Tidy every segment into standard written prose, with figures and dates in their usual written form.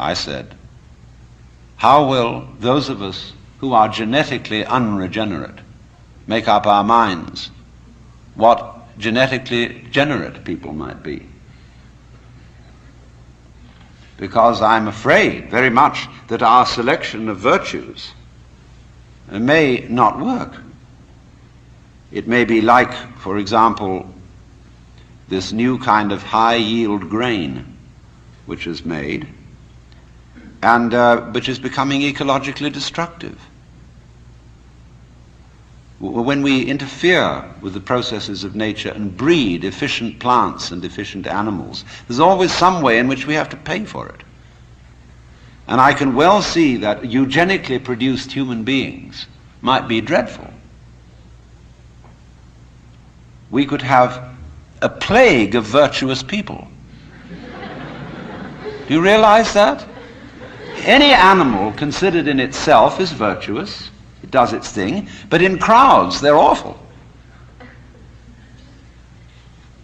I said, how will those of us who are genetically unregenerate make up our minds what genetically generate people might be? Because I'm afraid very much that our selection of virtues may not work. It may be like, for example, this new kind of high-yield grain which is made and which is becoming ecologically destructive. When we interfere with the processes of nature and breed efficient plants and efficient animals, there's always some way in which we have to pay for it. And I can well see that eugenically produced human beings might be dreadful. We could have a plague of virtuous people. Do you realize that? Any animal considered in itself is virtuous. It does its thing, but in crowds they're awful.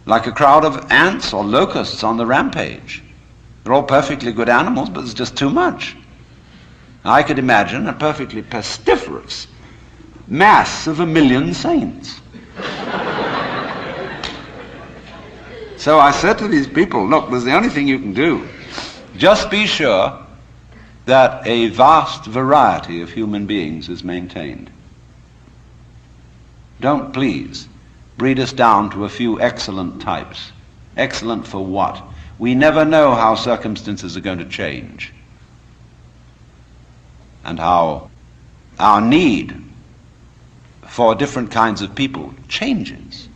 Like a crowd of ants or locusts on the rampage. They're all perfectly good animals, but there's just too much. I could imagine a perfectly pestiferous mass of 1 million saints. So I said to these people, look, there's the only thing you can do. Just be sure that a vast variety of human beings is maintained. Don't, please, breed us down to a few excellent types. Excellent for what? We never know how circumstances are going to change and how our need for different kinds of people changes.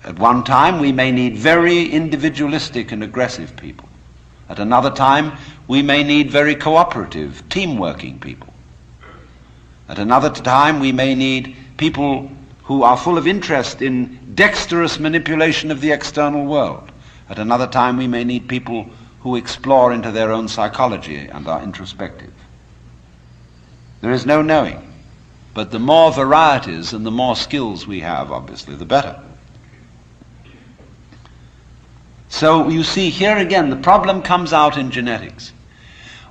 At one time, we may need very individualistic and aggressive people. At another time, we may need very cooperative, team-working people. At another time, we may need people who are full of interest in dexterous manipulation of the external world. At another time, we may need people who explore into their own psychology and are introspective. There is no knowing. But the more varieties and the more skills we have, obviously, the better. So you see, here again, the problem comes out in genetics.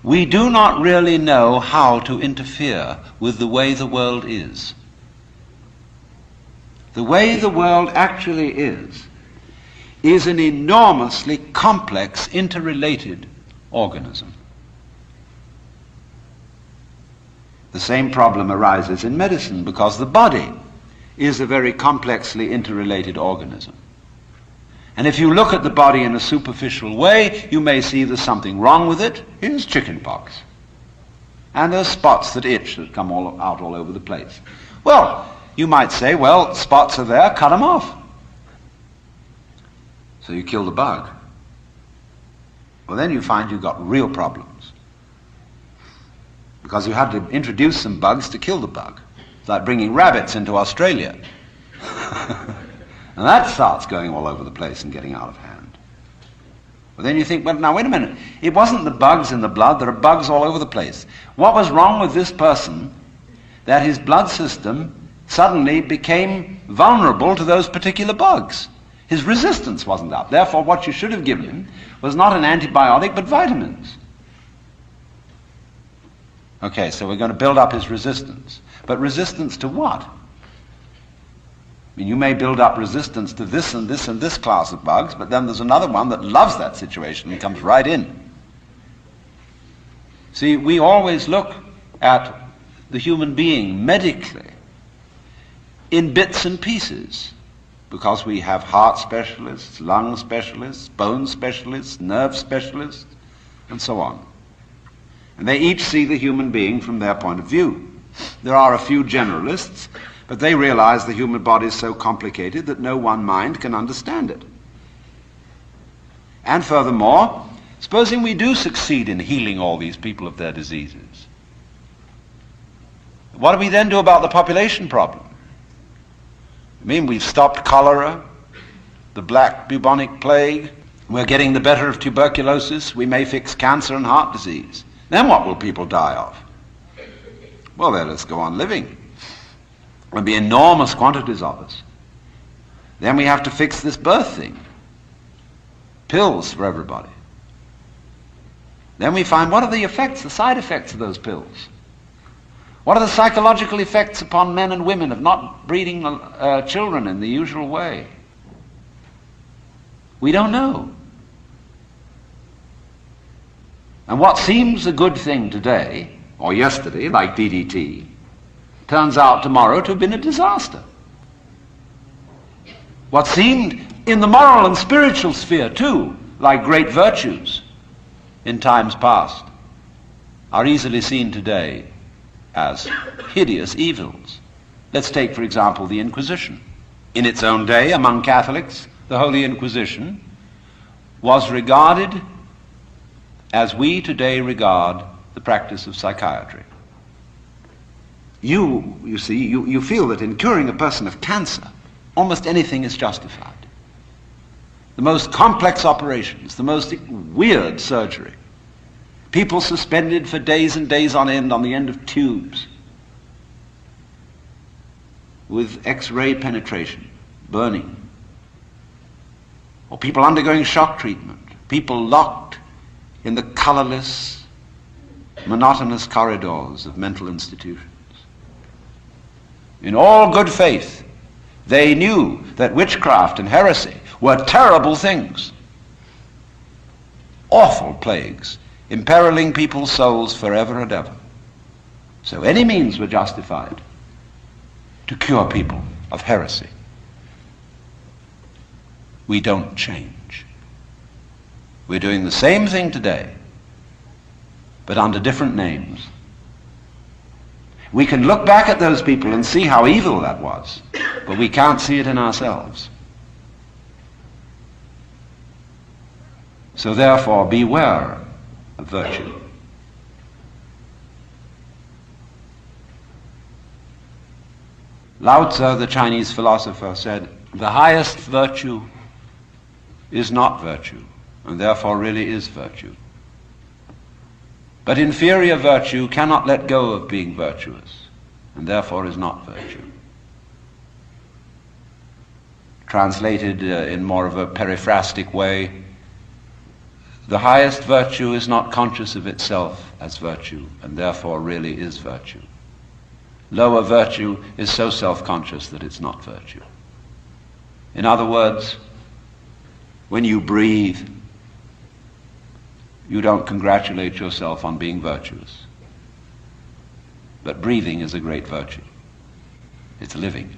We do not really know how to interfere with the way the world is. The way the world actually is an enormously complex, interrelated organism. The same problem arises in medicine because the body is a very complexly interrelated organism. And if you look at the body in a superficial way, you may see there's something wrong with it. Here's chickenpox. And there's spots that itch that come out all over the place. Well, you might say, well, spots are there, cut them off. So you kill the bug. Well, then you find you've got real problems. Because you had to introduce some bugs to kill the bug. It's like bringing rabbits into Australia. And that starts going all over the place and getting out of hand. Well, then you think, well, now wait a minute. It wasn't the bugs in the blood. There are bugs all over the place. What was wrong with this person that his blood system suddenly became vulnerable to those particular bugs? His resistance wasn't up. Therefore, what you should have given him was not an antibiotic, but vitamins. Okay, so we're going to build up his resistance. But resistance to what? I mean, you may build up resistance to this and this and this class of bugs, but then there's another one that loves that situation and comes right in. See, we always look at the human being medically in bits and pieces because we have heart specialists, lung specialists, bone specialists, nerve specialists, and so on. And they each see the human being from their point of view. There are a few generalists, but they realize the human body is so complicated that no one mind can understand it. And furthermore, supposing we do succeed in healing all these people of their diseases, what do we then do about the population problem? I mean, we've stopped cholera, the black bubonic plague, we're getting the better of tuberculosis, we may fix cancer and heart disease. Then what will people die of? Well, let us go on living. There'll be enormous quantities of us. Then we have to fix this birth thing. Pills for everybody. Then we find, what are the effects, the side effects of those pills? What are the psychological effects upon men and women of not breeding children in the usual way? We don't know. And what seems a good thing today, or yesterday, like DDT, turns out tomorrow to have been a disaster. What seemed in the moral and spiritual sphere too, like great virtues in times past, are easily seen today as hideous evils. Let's take, for example, the Inquisition. In its own day, among Catholics, the Holy Inquisition was regarded as we today regard the practice of psychiatry. You see, you feel that in curing a person of cancer, almost anything is justified. The most complex operations, the most weird surgery, people suspended for days and days on end on the end of tubes with X-ray penetration, burning, or people undergoing shock treatment, people locked in the colorless, monotonous corridors of mental institutions. In all good faith, they knew that witchcraft and heresy were terrible things, awful plagues, imperiling people's souls forever and ever. So any means were justified to cure people of heresy. We don't change. We're doing the same thing today, but under different names. We can look back at those people and see how evil that was, but we can't see it in ourselves. So therefore, beware of virtue. Lao Tzu, the Chinese philosopher, said, the highest virtue is not virtue, and therefore really is virtue. But inferior virtue cannot let go of being virtuous, and therefore is not virtue. Translated in more of a periphrastic way, the highest virtue is not conscious of itself as virtue, and therefore really is virtue. Lower virtue is so self-conscious that it's not virtue. In other words, when you breathe, you don't congratulate yourself on being virtuous. But breathing is a great virtue. It's living.